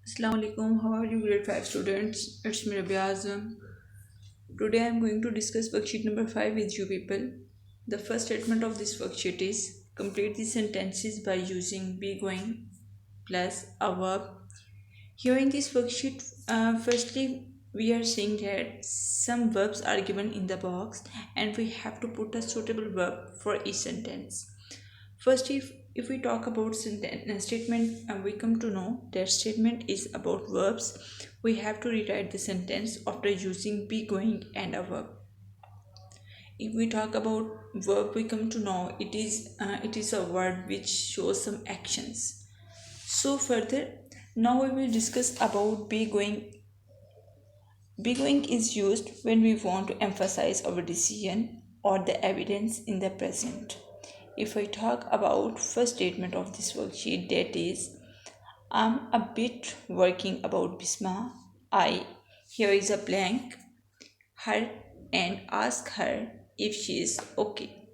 Assalamu alaikum. How are you, grade 5 students? It's me Rabia Azam. Today I am going to discuss worksheet number 5 with you people. The first statement of this worksheet is complete the sentences by using be going plus a verb. Here in this worksheet, firstly we are saying that some verbs are given in the box and we have to put a suitable verb for each sentence. First, if we talk about statement, we come to know that statement is about verbs. We have to rewrite the sentence after using be going and a verb. If we talk about verb, we come to know it is a word which shows some actions. So further, now we will discuss about be going. Be going is used when we want to emphasize our decision or the evidence in the present. If I talk about first statement of this worksheet, that is, I'm a bit working about Bisma. Here is a blank, her, and ask her if she is okay.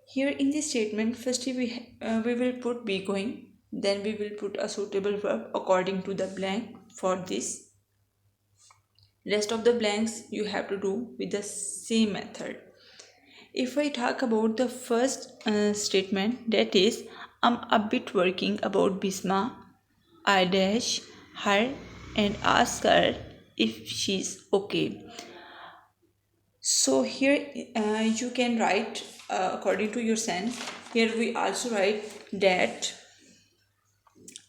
Here in this statement, firstly we will put be going, then we will put a suitable verb according to the blank for this. Rest of the blanks you have to do with the same method. If I talk about the first statement, that is, I'm a bit working about Bisma. I dash her and ask her if she's okay. So here you can write according to your sense. Here we also write that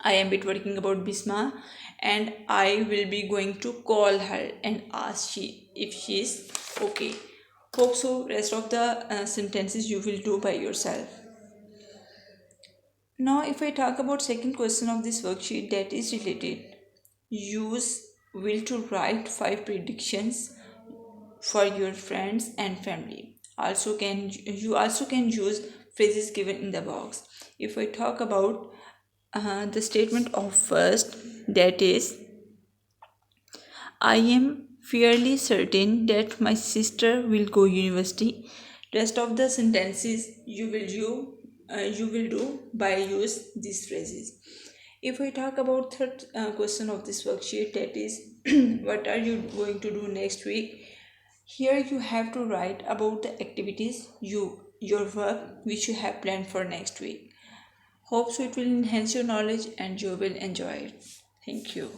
I am bit working about Bisma and I will be going to call her and ask she if she is okay. Hope so rest of the sentences you will do by yourself. Now if I talk about second question of this worksheet, that is related. Use will to write 5 predictions for your friends and family. You also can use phrases given in the box. If I talk about the statement of first, that is, I am fairly certain that my sister will go university. Rest of the sentences you will do by use these phrases. If I talk about third question of this worksheet, that is, what are you going to do next week? Here you have to write about the activities your work which you have planned for next week. Hope so it will enhance your knowledge and you will enjoy it. Thank you.